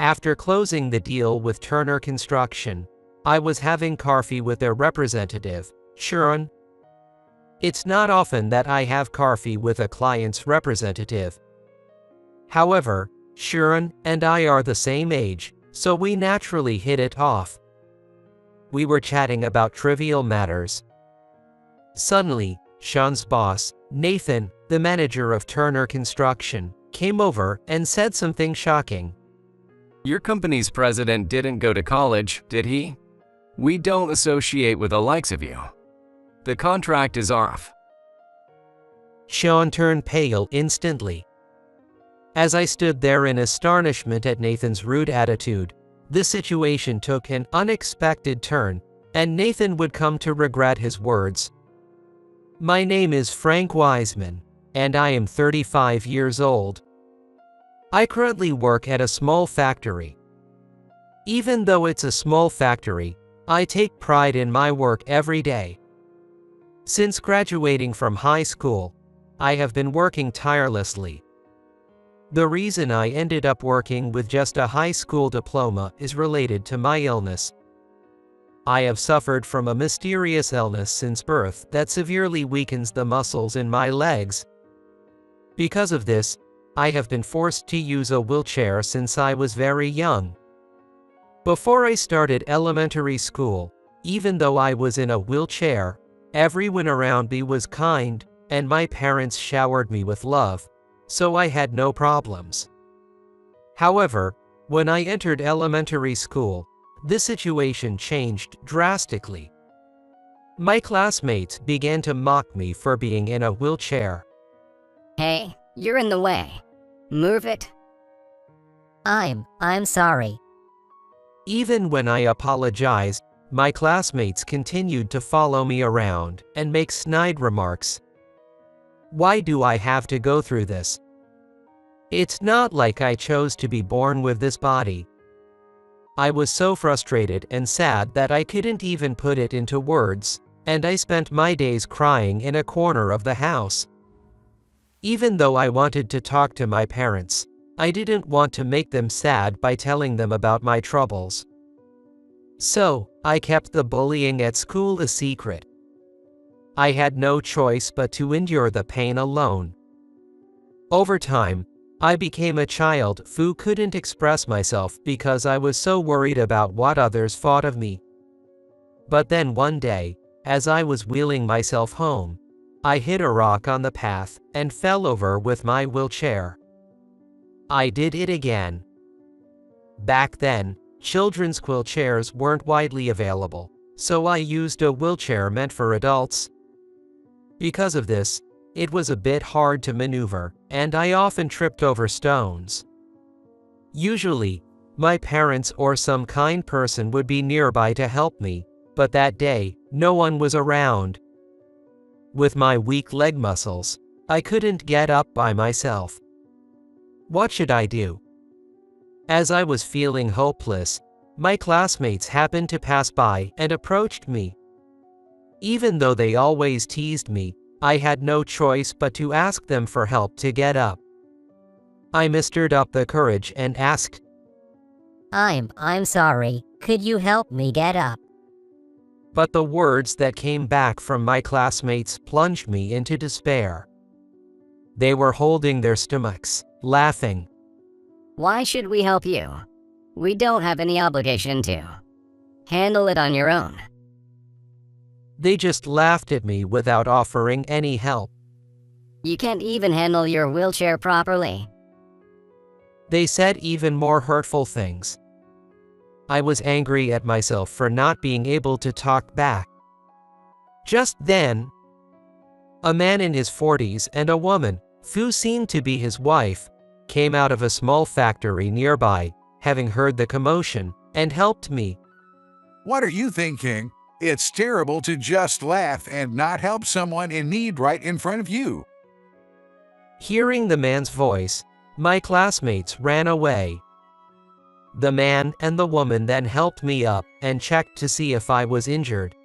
After closing the deal with Turner Construction, I was having coffee with their representative, Sharon. It's not often that I have coffee with a client's representative. However, Sharon and I are the same age, so we naturally hit it off. We were chatting about trivial matters. Suddenly, Sean's boss, Nathan, the manager of Turner Construction, came over and said something shocking. Your company's president didn't go to college, did he? We don't associate with the likes of you. The contract is off. Sean turned pale instantly. As I stood there in astonishment at Nathan's rude attitude, the situation took an unexpected turn, and Nathan would come to regret his words. My name is Frank Wiseman, and I am 35 years old. I currently work at a small factory. Even though it's a small factory, I take pride in my work every day. Since graduating from high school, I have been working tirelessly. The reason I ended up working with just a high school diploma is related to my illness. I have suffered from a mysterious illness since birth that severely weakens the muscles in my legs. Because of this, I have been forced to use a wheelchair since I was very young. Before I started elementary school, even though I was in a wheelchair, everyone around me was kind, and my parents showered me with love, so I had no problems. However, when I entered elementary school, the situation changed drastically. My classmates began to mock me for being in a wheelchair. Hey, you're in the way. Move it. I'm sorry. Even when I apologized, my classmates continued to follow me around and make snide remarks. Why do I have to go through this? It's not like I chose to be born with this body. I was so frustrated and sad that I couldn't even put it into words, and I spent my days crying in a corner of the house. Even though I wanted to talk to my parents, I didn't want to make them sad by telling them about my troubles. So, I kept the bullying at school a secret. I had no choice but to endure the pain alone. Over time, I became a child who couldn't express myself because I was so worried about what others thought of me. But then one day, as I was wheeling myself home, I hit a rock on the path and fell over with my wheelchair. I did it again. Back then, children's wheelchairs weren't widely available, so I used a wheelchair meant for adults. Because of this, it was a bit hard to maneuver, and I often tripped over stones. Usually, my parents or some kind person would be nearby to help me, but that day, no one was around. With my weak leg muscles, I couldn't get up by myself. What should I do? As I was feeling hopeless, my classmates happened to pass by and approached me. Even though they always teased me, I had no choice but to ask them for help to get up. I mustered up the courage and asked, I'm sorry. Could you help me get up? But the words that came back from my classmates plunged me into despair. They were holding their stomachs, laughing. Why should we help you? We don't have any obligation to. Handle it on your own. They just laughed at me without offering any help. You can't even handle your wheelchair properly. They said even more hurtful things. I was angry at myself for not being able to talk back. Just then, a man in his 40s and a woman, who seemed to be his wife, came out of a small factory nearby, having heard the commotion, and helped me. What are you thinking? It's terrible to just laugh and not help someone in need right in front of you. Hearing the man's voice, my classmates ran away. The man and the woman then helped me up and checked to see if I was injured.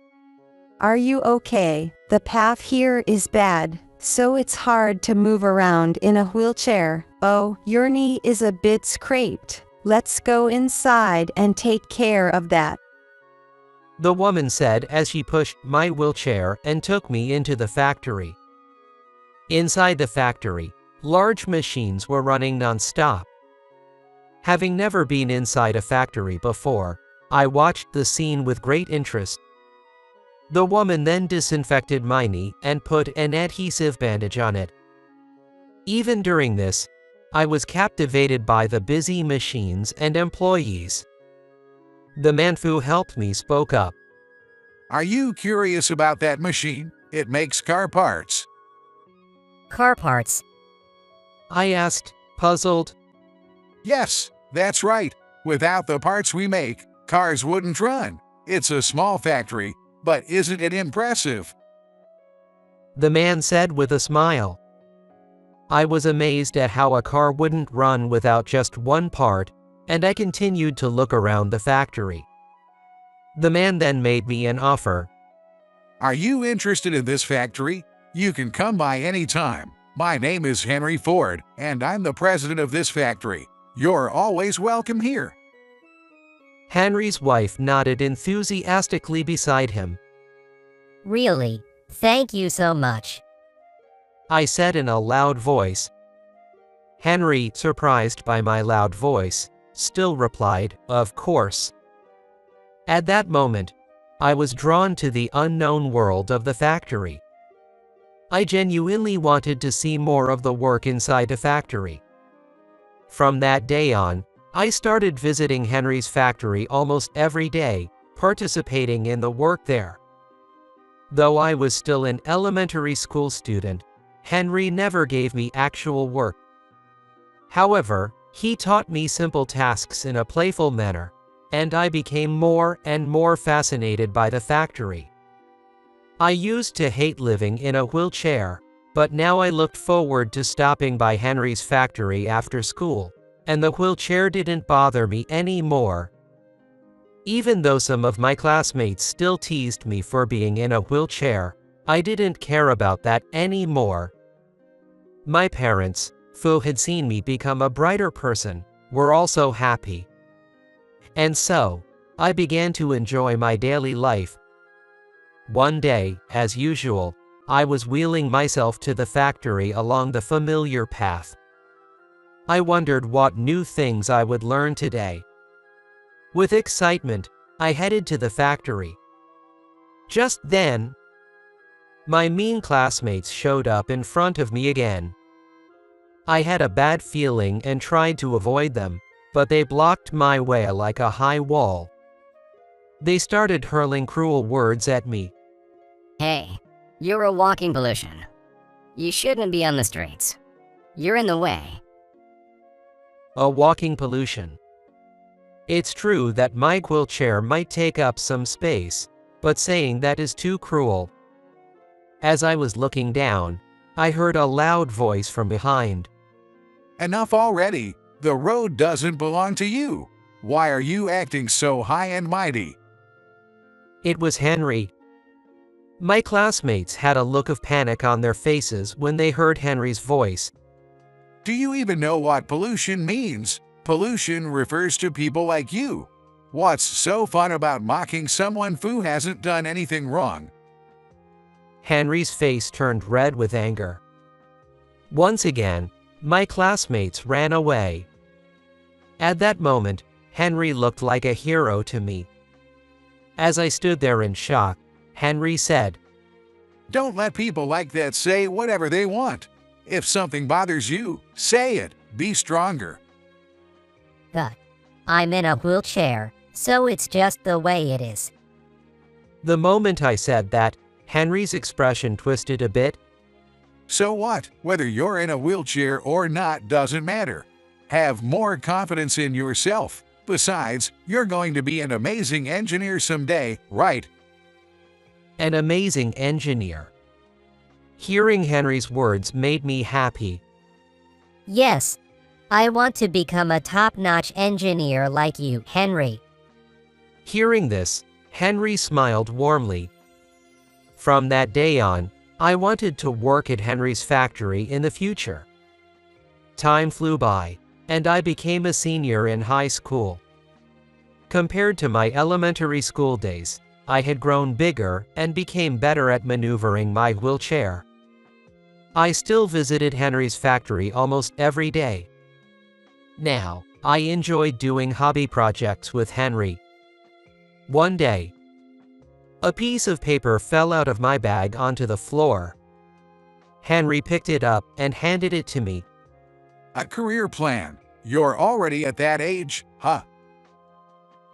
Are you okay? The path here is bad, so it's hard to move around in a wheelchair. Oh, your knee is a bit scraped. Let's go inside and take care of that. The woman said as she pushed my wheelchair and took me into the factory. Inside the factory, large machines were running non-stop. Having never been inside a factory before, I watched the scene with great interest. The woman then disinfected my knee and put an adhesive bandage on it. Even during this, I was captivated by the busy machines and employees. The man who helped me spoke up. Are you curious about that machine? It makes car parts. Car parts. I asked, puzzled. Yes, that's right. Without the parts we make, cars wouldn't run. It's a small factory, but isn't it impressive? The man said with a smile. I was amazed at how a car wouldn't run without just one part, and I continued to look around the factory. The man then made me an offer. Are you interested in this factory? You can come by any time. My name is Henry Ford, and I'm the president of this factory. You're always welcome here. Henry's wife nodded enthusiastically beside him. Really? Thank you so much. I said in a loud voice. Henry, surprised by my loud voice, still replied, "Of course." At that moment, I was drawn to the unknown world of the factory. I genuinely wanted to see more of the work inside the factory. From that day on, I started visiting Henry's factory almost every day, participating in the work there. Though I was still an elementary school student, Henry never gave me actual work. However, he taught me simple tasks in a playful manner, and I became more and more fascinated by the factory. I used to hate living in a wheelchair, but now I looked forward to stopping by Henry's factory after school, and the wheelchair didn't bother me anymore. Even though some of my classmates still teased me for being in a wheelchair, I didn't care about that anymore. My parents, who had seen me become a brighter person, were also happy. And so, I began to enjoy my daily life. One day, as usual, I was wheeling myself to the factory along the familiar path. I wondered what new things I would learn today. With excitement, I headed to the factory. Just then, my mean classmates showed up in front of me again. I had a bad feeling and tried to avoid them, but they blocked my way like a high wall. They started hurling cruel words at me. Hey, you're a walking pollution. You shouldn't be on the streets. You're in the way. A walking pollution. It's true that my wheelchair might take up some space, but saying that is too cruel. As I was looking down, I heard a loud voice from behind. Enough already. The road doesn't belong to you. Why are you acting so high and mighty? It was Henry. My classmates had a look of panic on their faces when they heard Henry's voice. Do you even know what pollution means? Pollution refers to people like you. What's so fun about mocking someone who hasn't done anything wrong? Henry's face turned red with anger. Once again, my classmates ran away. At that moment, Henry looked like a hero to me. As I stood there in shock, Henry said, Don't let people like that say whatever they want. If something bothers you, say it. Be stronger. But I'm in a wheelchair, so it's just the way it is. The moment I said that, Henry's expression twisted a bit. So what? Whether you're in a wheelchair or not doesn't matter. Have more confidence in yourself. Besides, you're going to be an amazing engineer someday, right? An amazing engineer. Hearing Henry's words made me happy. Yes, I want to become a top-notch engineer like you, Henry. Hearing this, Henry smiled warmly. From that day on, I wanted to work at Henry's factory in the future. Time flew by, and I became a senior in high school. Compared to my elementary school days, I had grown bigger and became better at maneuvering my wheelchair. I still visited Henry's factory almost every day. Now, I enjoyed doing hobby projects with Henry. One day, a piece of paper fell out of my bag onto the floor. Henry picked it up and handed it to me. A career plan. You're already at that age, huh?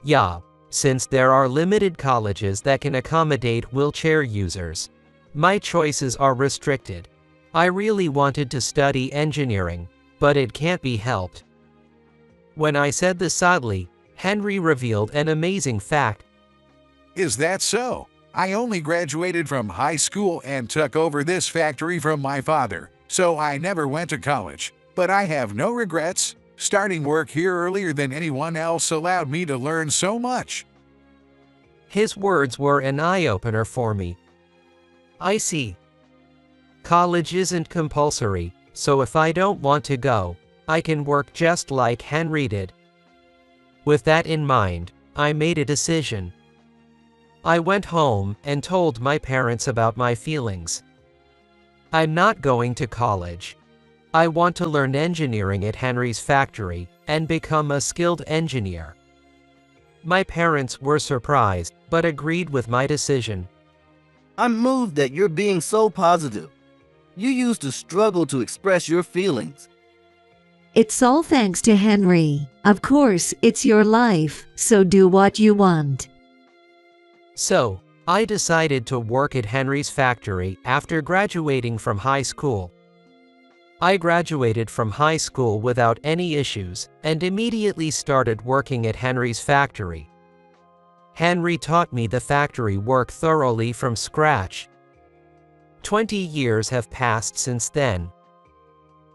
Yeah, since there are limited colleges that can accommodate wheelchair users, my choices are restricted. I really wanted to study engineering, but it can't be helped. When I said this sadly, Henry revealed an amazing fact. Is that so? I only graduated from high school and took over this factory from my father, so I never went to college. But I have no regrets. Starting work here earlier than anyone else allowed me to learn so much. His words were an eye-opener for me. I see. College isn't compulsory, so if I don't want to go, I can work just like Henry did. With that in mind, I made a decision. I went home and told my parents about my feelings. I'm not going to college. I want to learn engineering at Henry's factory and become a skilled engineer. My parents were surprised, but agreed with my decision. I'm moved that you're being so positive. You used to struggle to express your feelings. It's all thanks to Henry. Of course, it's your life, so do what you want. So, I decided to work at Henry's factory after graduating from high school. I graduated from high school without any issues and immediately started working at Henry's factory. Henry taught me the factory work thoroughly from scratch. 20 years have passed since then.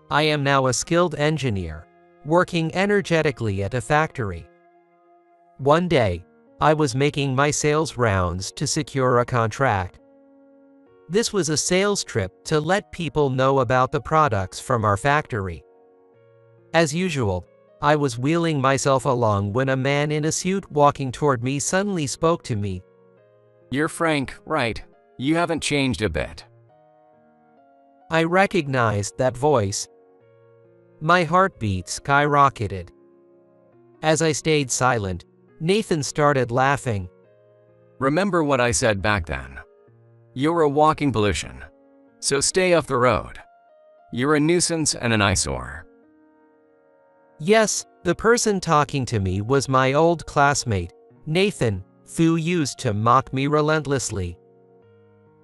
I am now a skilled engineer, working energetically at a factory. One day, I was making my sales rounds to secure a contract. This was a sales trip to let people know about the products from our factory. As usual, I was wheeling myself along when a man in a suit walking toward me suddenly spoke to me. You're Frank, right? You haven't changed a bit. I recognized that voice. My heartbeat skyrocketed. As I stayed silent, Nathan started laughing. Remember what I said back then. You're a walking pollution, so stay off the road. You're a nuisance and an eyesore. Yes, the person talking to me was my old classmate, Nathan, who used to mock me relentlessly.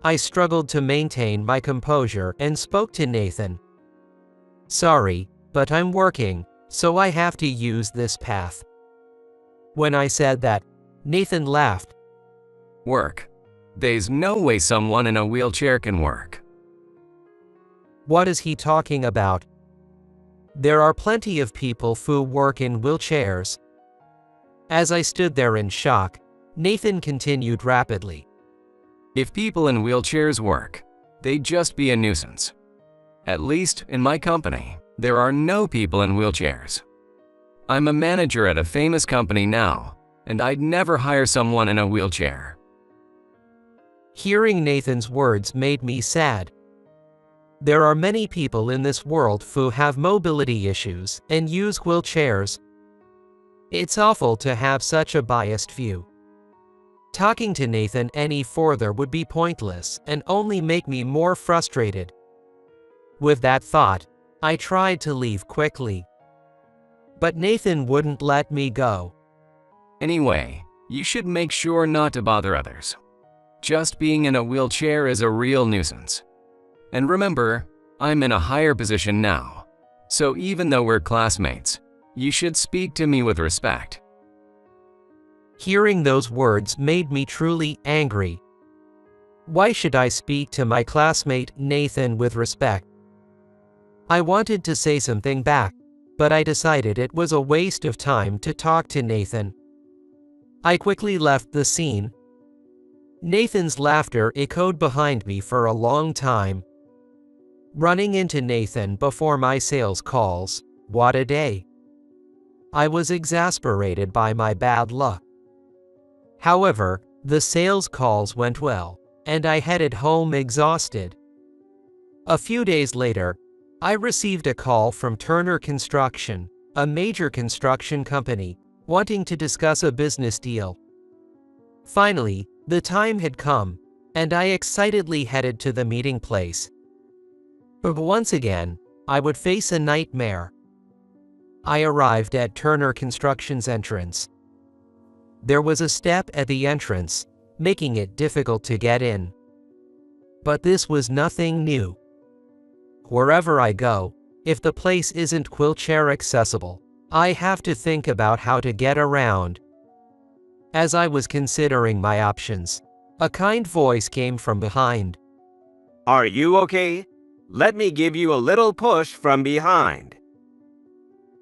I struggled to maintain my composure and spoke to Nathan. Sorry, but I'm working, so I have to use this path. When I said that, Nathan laughed. Work? There's no way someone in a wheelchair can work. What is he talking about? There are plenty of people who work in wheelchairs. As I stood there in shock, Nathan continued rapidly. If people in wheelchairs work, they'd just be a nuisance. At least in my company, there are no people in wheelchairs. I'm a manager at a famous company now, and I'd never hire someone in a wheelchair. Hearing Nathan's words made me sad. There are many people in this world who have mobility issues and use wheelchairs. It's awful to have such a biased view. Talking to Nathan any further would be pointless and only make me more frustrated. With that thought, I tried to leave quickly. But Nathan wouldn't let me go. Anyway, you should make sure not to bother others. Just being in a wheelchair is a real nuisance. And remember, I'm in a higher position now, so even though we're classmates, you should speak to me with respect. Hearing those words made me truly angry. Why should I speak to my classmate Nathan with respect? I wanted to say something back, but I decided it was a waste of time to talk to Nathan. I quickly left the scene. Nathan's laughter echoed behind me for a long time. Running into Nathan before my sales calls, what a day. I was exasperated by my bad luck. However, the sales calls went well, and I headed home exhausted. A few days later, I received a call from Turner Construction, a major construction company, wanting to discuss a business deal. Finally, the time had come, and I excitedly headed to the meeting place. But once again, I would face a nightmare. I arrived at Turner Construction's entrance. There was a step at the entrance, making it difficult to get in. But this was nothing new. Wherever I go, if the place isn't wheelchair accessible, I have to think about how to get around. As I was considering my options, a kind voice came from behind. Are you okay? Let me give you a little push from behind.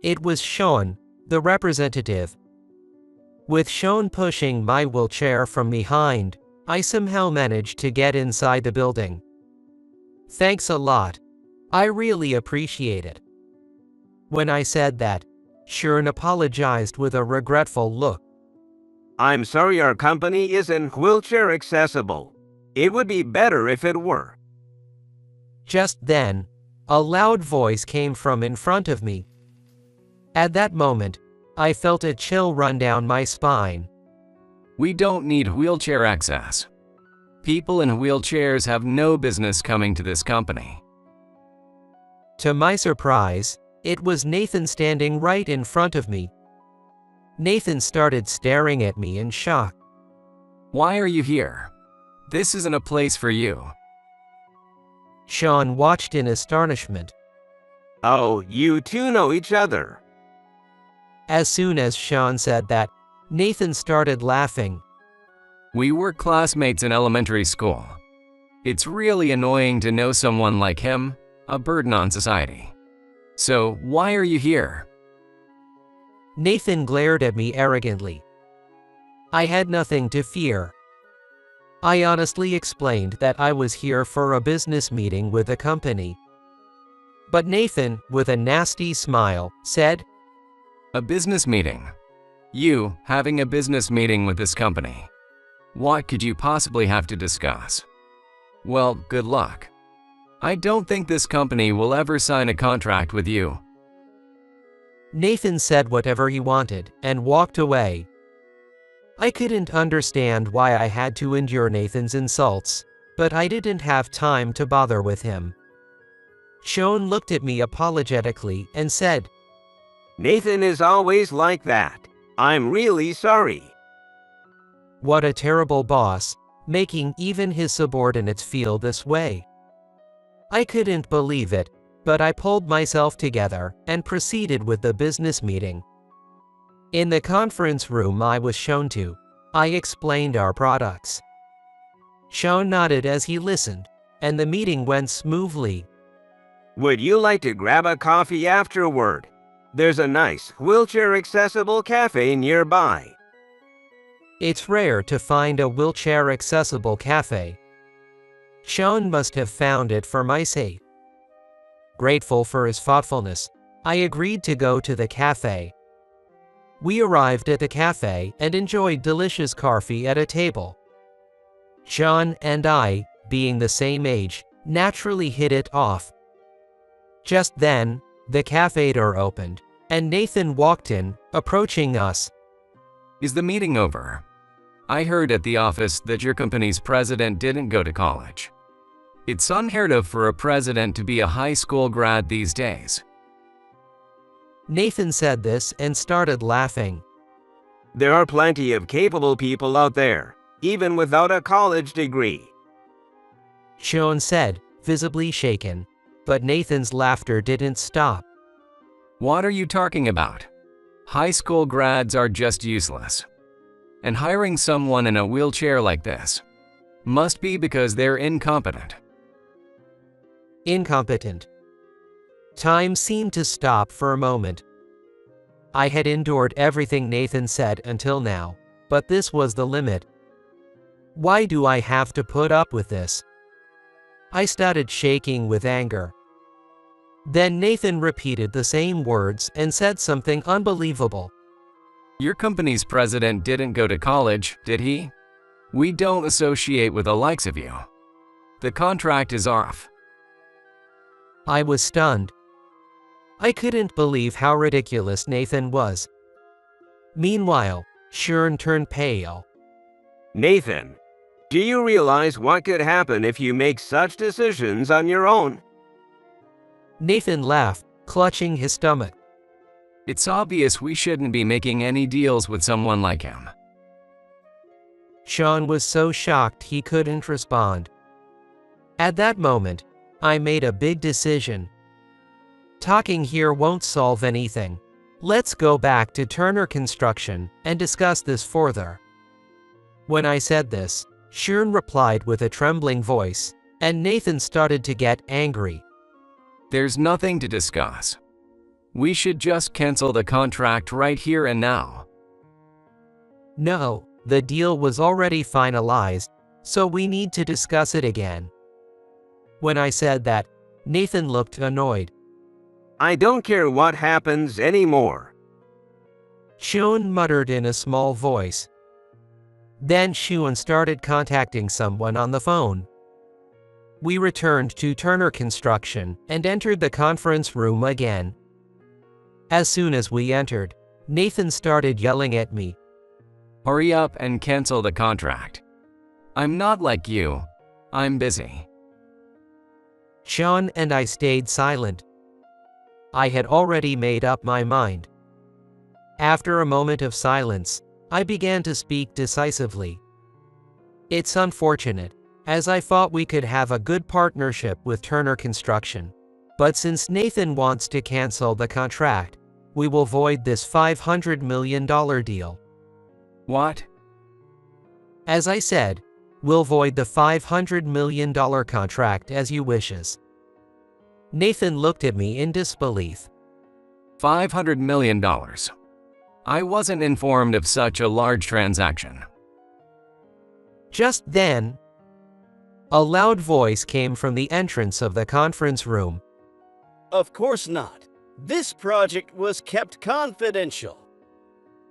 It was Sean, the representative. With Sean pushing my wheelchair from behind, I somehow managed to get inside the building. Thanks a lot. I really appreciate it. When I said that, Sean apologized with a regretful look. I'm sorry our company isn't wheelchair accessible. It would be better if it were. Just then, a loud voice came from in front of me. At that moment, I felt a chill run down my spine. We don't need wheelchair access. People in wheelchairs have no business coming to this company. To my surprise, it was Nathan standing right in front of me. Nathan started staring at me in shock. Why are you here? This isn't a place for you. Sean watched in astonishment. Oh, you two know each other. As soon as Sean said that, Nathan started laughing. We were classmates in elementary school. It's really annoying to know someone like him, a burden on society. So, why are you here? Nathan glared at me arrogantly. I had nothing to fear. I honestly explained that I was here for a business meeting with the company. But Nathan, with a nasty smile, said, A business meeting? You having a business meeting with this company? What could you possibly have to discuss? Well, good luck. I don't think this company will ever sign a contract with you. Nathan said whatever he wanted and walked away. I couldn't understand why I had to endure Nathan's insults, but I didn't have time to bother with him. Sean looked at me apologetically and said, Nathan is always like that. I'm really sorry. What a terrible boss, making even his subordinates feel this way. I couldn't believe it, but I pulled myself together and proceeded with the business meeting. In the conference room I was shown to, I explained our products. Sean nodded as he listened, and the meeting went smoothly. Would you like to grab a coffee afterward? There's a nice wheelchair-accessible cafe nearby. It's rare to find a wheelchair-accessible cafe. Sean must have found it for my sake. Grateful for his thoughtfulness, I agreed to go to the cafe. We arrived at the cafe and enjoyed delicious coffee at a table. Sean and I, being the same age, naturally hit it off. Just then, the cafe door opened, and Nathan walked in, approaching us. Is the meeting over? I heard at the office that your company's president didn't go to college. It's unheard of for a president to be a high school grad these days. Nathan said this and started laughing. There are plenty of capable people out there, even without a college degree. Sean said, visibly shaken, but Nathan's laughter didn't stop. What are you talking about? High school grads are just useless. And hiring someone in a wheelchair like this must be because they're incompetent. Incompetent. Time seemed to stop for a moment. I had endured everything Nathan said until now, but this was the limit. Why do I have to put up with this? I started shaking with anger. Then Nathan repeated the same words and said something unbelievable. Your company's president didn't go to college, did he? We don't associate with the likes of you. The contract is off. I was stunned. I couldn't believe how ridiculous Nathan was. Meanwhile, Sharon turned pale. Nathan, do you realize what could happen if you make such decisions on your own? Nathan laughed, clutching his stomach. It's obvious we shouldn't be making any deals with someone like him. Sean was so shocked he couldn't respond. At that moment, I made a big decision. Talking here won't solve anything. Let's go back to Turner Construction and discuss this further. When I said this, Sharon replied with a trembling voice, and Nathan started to get angry. There's nothing to discuss. We should just cancel the contract right here and now. No, the deal was already finalized, so we need to discuss it again. When I said that, Nathan looked annoyed. I don't care what happens anymore. Sharon muttered in a small voice. Then Sharon started contacting someone on the phone. We returned to Turner Construction and entered the conference room again. As soon as we entered, Nathan started yelling at me. Hurry up and cancel the contract. I'm not like you. I'm busy. Sean and I stayed silent. I had already made up my mind. After a moment of silence, I began to speak decisively. It's unfortunate, as I thought we could have a good partnership with Turner Construction. But since Nathan wants to cancel the contract, we will void this $500 million deal. What? As I said, we'll void the $500 million contract as you wishes. Nathan looked at me in disbelief. $500 million. I wasn't informed of such a large transaction. Just then, a loud voice came from the entrance of the conference room. Of course not. This project was kept confidential.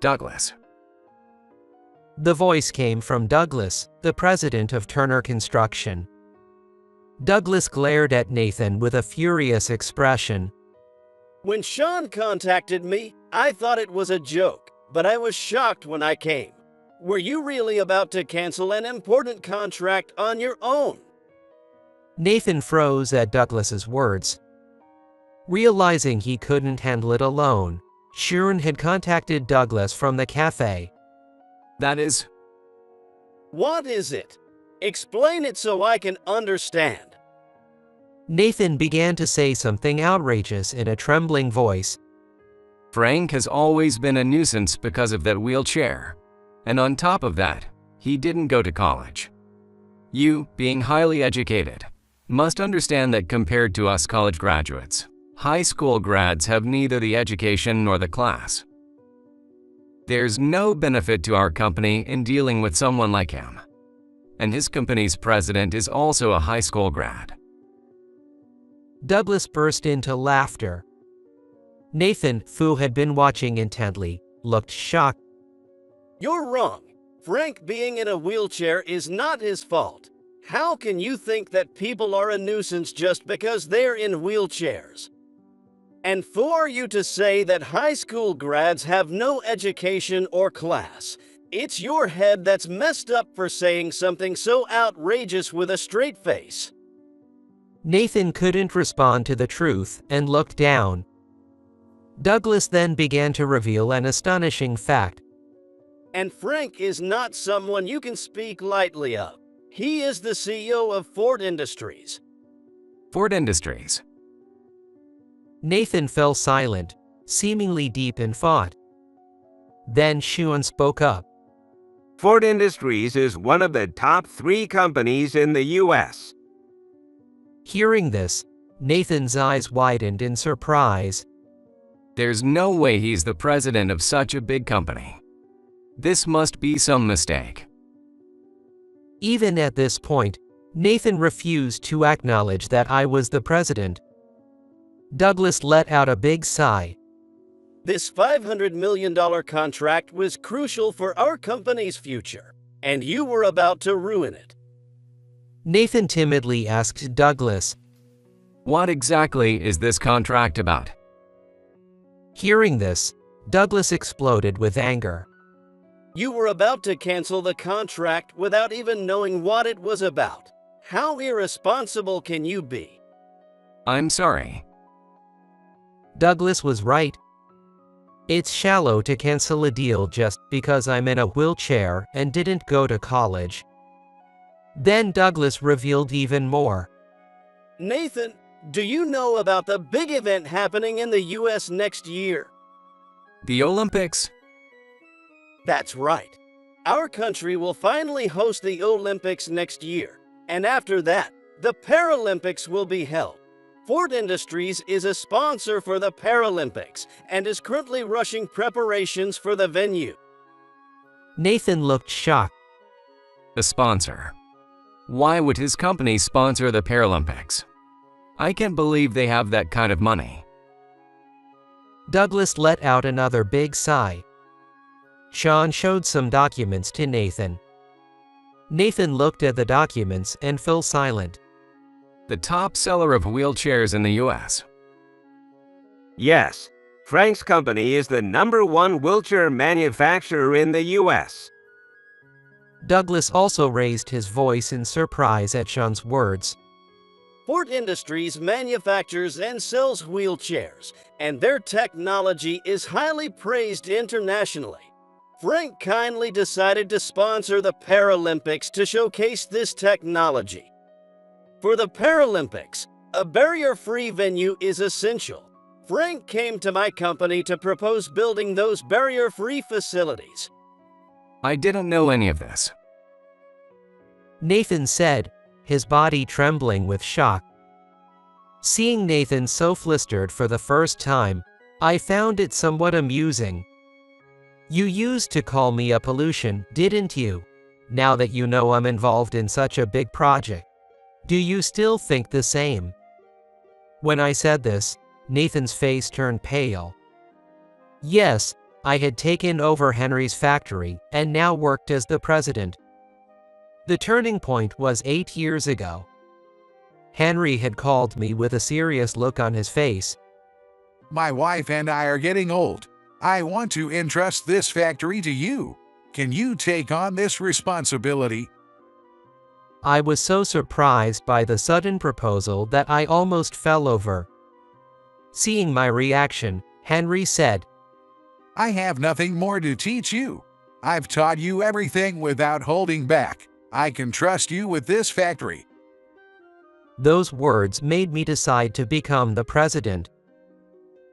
Douglas. The voice came from Douglas, the president of Turner Construction. Douglas glared at Nathan with a furious expression. When Sean contacted me, I thought it was a joke, but I was shocked when I came. Were you really about to cancel an important contract on your own? Nathan froze at Douglas's words. Realizing he couldn't handle it alone, Sharon had contacted Douglas from the cafe. That is... What is it? Explain it so I can understand. Nathan began to say something outrageous in a trembling voice. Frank has always been a nuisance because of that wheelchair. And on top of that, he didn't go to college. You, being highly educated, must understand that compared to us college graduates, high school grads have neither the education nor the class. There's no benefit to our company in dealing with someone like him. And his company's president is also a high school grad. Douglas burst into laughter. Nathan, who had been watching intently, looked shocked. You're wrong. Frank being in a wheelchair is not his fault. How can you think that people are a nuisance just because they're in wheelchairs? And who are you to say that high school grads have no education or class? It's your head that's messed up for saying something so outrageous with a straight face. Nathan couldn't respond to the truth and looked down. Douglas then began to reveal an astonishing fact. And Frank is not someone you can speak lightly of. He is the CEO of Ford Industries. Ford Industries. Nathan fell silent, seemingly deep in thought. Then Sharon spoke up. Ford Industries is one of the top 3 companies in the U.S. Hearing this, Nathan's eyes widened in surprise. There's no way he's the president of such a big company. This must be some mistake. Even at this point, Nathan refused to acknowledge that I was the president. Douglas let out a big sigh. This $500 million contract was crucial for our company's future, and you were about to ruin it. Nathan timidly asked Douglas, What exactly is this contract about? Hearing this, Douglas exploded with anger. You were about to cancel the contract without even knowing what it was about. How irresponsible can you be? I'm sorry. Douglas was right. It's shallow to cancel a deal just because I'm in a wheelchair and didn't go to college. Then Douglas revealed even more. Nathan, do you know about the big event happening in the US next year? The Olympics? That's right. Our country will finally host the Olympics next year, and after that, the Paralympics will be held. Ford Industries is a sponsor for the Paralympics and is currently rushing preparations for the venue. Nathan looked shocked. A sponsor. Why would his company sponsor the Paralympics? I can't believe they have that kind of money. Douglas let out another big sigh. Sean showed some documents to Nathan. Nathan looked at the documents and fell silent. The top seller of wheelchairs in the US. Yes, Frank's company is the #1 wheelchair manufacturer in the US. Douglas also raised his voice in surprise at Sean's words. Ford Industries manufactures and sells wheelchairs, and their technology is highly praised internationally. Frank kindly decided to sponsor the Paralympics to showcase this technology. For the Paralympics, a barrier-free venue is essential. Frank came to my company to propose building those barrier-free facilities. I didn't know any of this. Nathan said, his body trembling with shock. Seeing Nathan so flustered for the first time, I found it somewhat amusing. You used to call me a pollution, didn't you? Now that you know I'm involved in such a big project, do you still think the same? When I said this, Nathan's face turned pale. Yes, I had taken over Henry's factory and now worked as the president. The turning point was 8 years ago. Henry had called me with a serious look on his face. My wife and I are getting old. I want to entrust this factory to you. Can you take on this responsibility? I was so surprised by the sudden proposal that I almost fell over. Seeing my reaction, Henry said, I have nothing more to teach you. I've taught you everything without holding back. I can trust you with this factory. Those words made me decide to become the president.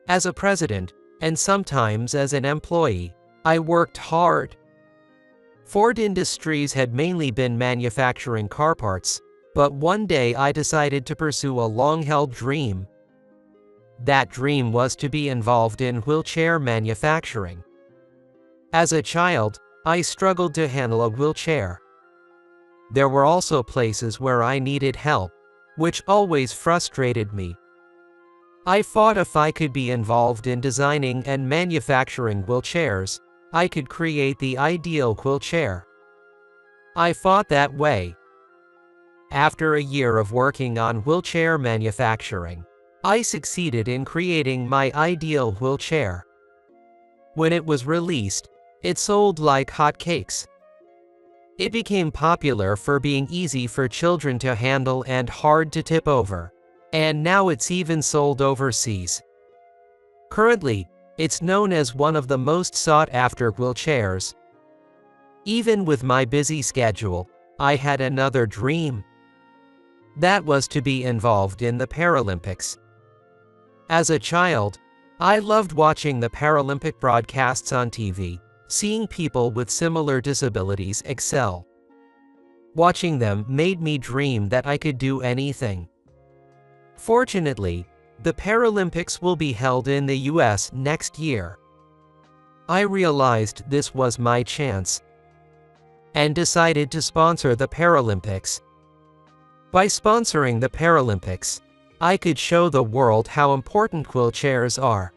As a president, and sometimes as an employee, I worked hard. Ford Industries had mainly been manufacturing car parts, but one day I decided to pursue a long-held dream. That dream was to be involved in wheelchair manufacturing. As a child, I struggled to handle a wheelchair. There were also places where I needed help, which always frustrated me. I thought if I could be involved in designing and manufacturing wheelchairs, I could create the ideal wheelchair. I thought that way. After a year of working on wheelchair manufacturing, I succeeded in creating my ideal wheelchair. When it was released, it sold like hotcakes. It became popular for being easy for children to handle and hard to tip over, and now it's even sold overseas. Currently, it's known as one of the most sought-after wheelchairs. Even with my busy schedule, I had another dream. That was to be involved in the Paralympics. As a child, I loved watching the Paralympic broadcasts on TV, seeing people with similar disabilities excel. Watching them made me dream that I could do anything. Fortunately, the Paralympics will be held in the US next year. I realized this was my chance and decided to sponsor the Paralympics. By sponsoring the Paralympics, I could show the world how important wheelchairs are.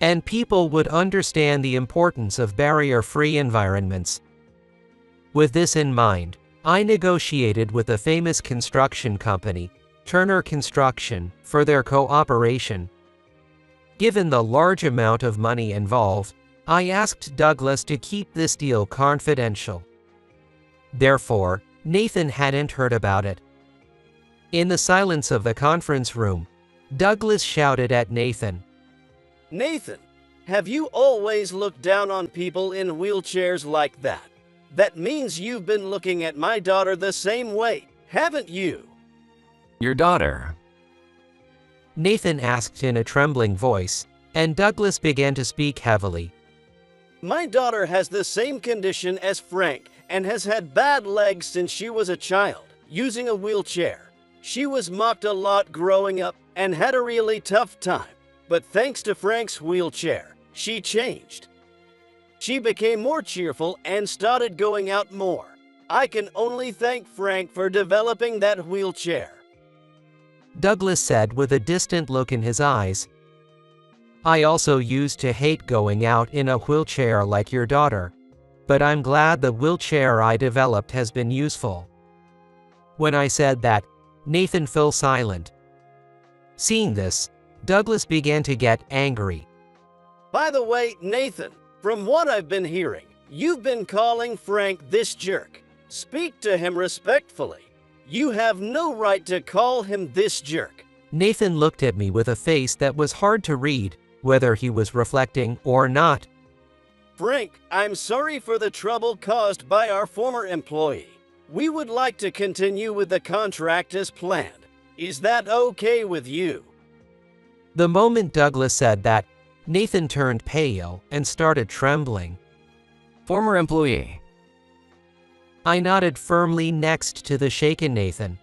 And people would understand the importance of barrier-free environments. With this in mind, I negotiated with a famous construction company, Turner Construction, for their cooperation. Given the large amount of money involved, I asked Douglas to keep this deal confidential. Therefore, Nathan hadn't heard about it. In the silence of the conference room, Douglas shouted at Nathan, Nathan, have you always looked down on people in wheelchairs like that? That means you've been looking at my daughter the same way, haven't you? Your daughter? Nathan asked in a trembling voice, and Douglas began to speak heavily. My daughter has the same condition as Frank and has had bad legs since she was a child, using a wheelchair. She was mocked a lot growing up and had a really tough time. But thanks to Frank's wheelchair, she changed. She became more cheerful and started going out more. I can only thank Frank for developing that wheelchair. Douglas said with a distant look in his eyes. I also used to hate going out in a wheelchair like your daughter. But I'm glad the wheelchair I developed has been useful. When I said that, Nathan fell silent. Seeing this, Douglas began to get angry. By the way, Nathan, from what I've been hearing, you've been calling Frank this jerk. Speak to him respectfully. You have no right to call him this jerk. Nathan looked at me with a face that was hard to read, whether he was reflecting or not. Frank, I'm sorry for the trouble caused by our former employee. We would like to continue with the contract as planned. Is that okay with you? The moment Douglas said that, Nathan turned pale and started trembling. Former employee. I nodded firmly next to the shaken Nathan.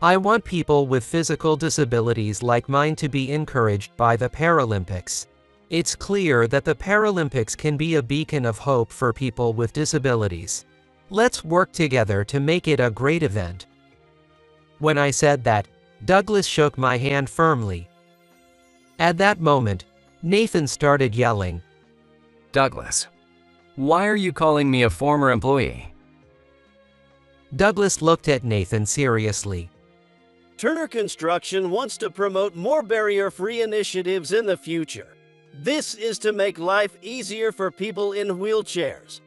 I want people with physical disabilities like mine to be encouraged by the Paralympics. It's clear that the Paralympics can be a beacon of hope for people with disabilities. Let's work together to make it a great event. When I said that, Douglas shook my hand firmly. At that moment, Nathan started yelling. Douglas, why are you calling me a former employee? Douglas looked at Nathan seriously. Turner Construction wants to promote more barrier-free initiatives in the future. This is to make life easier for people in wheelchairs.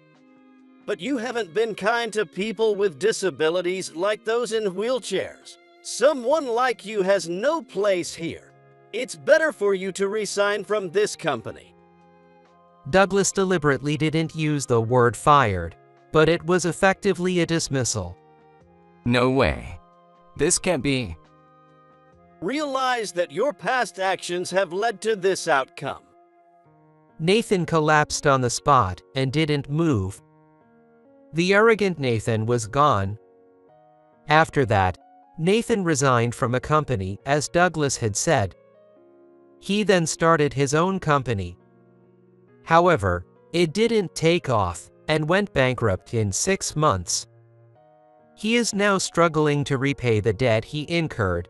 But you haven't been kind to people with disabilities like those in wheelchairs. Someone like you has no place here. It's better for you to resign from this company. Douglas deliberately didn't use the word fired, but it was effectively a dismissal. No way. This can't be. Realize that your past actions have led to this outcome. Nathan collapsed on the spot and didn't move. The arrogant Nathan was gone. After that, Nathan resigned from a company, as Douglas had said. He then started his own company. However, it didn't take off and went bankrupt in 6 months. He is now struggling to repay the debt he incurred.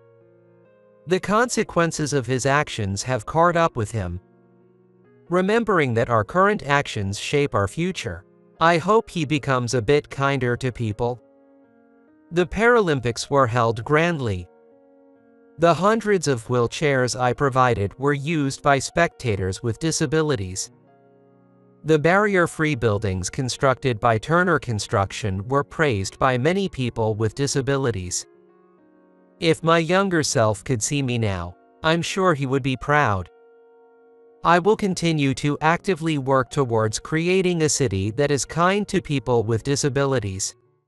The consequences of his actions have caught up with him. Remembering that our current actions shape our future, I hope he becomes a bit kinder to people. The Paralympics were held grandly. The hundreds of wheelchairs I provided were used by spectators with disabilities. The barrier-free buildings constructed by Turner Construction were praised by many people with disabilities. If my younger self could see me now, I'm sure he would be proud. I will continue to actively work towards creating a city that is kind to people with disabilities.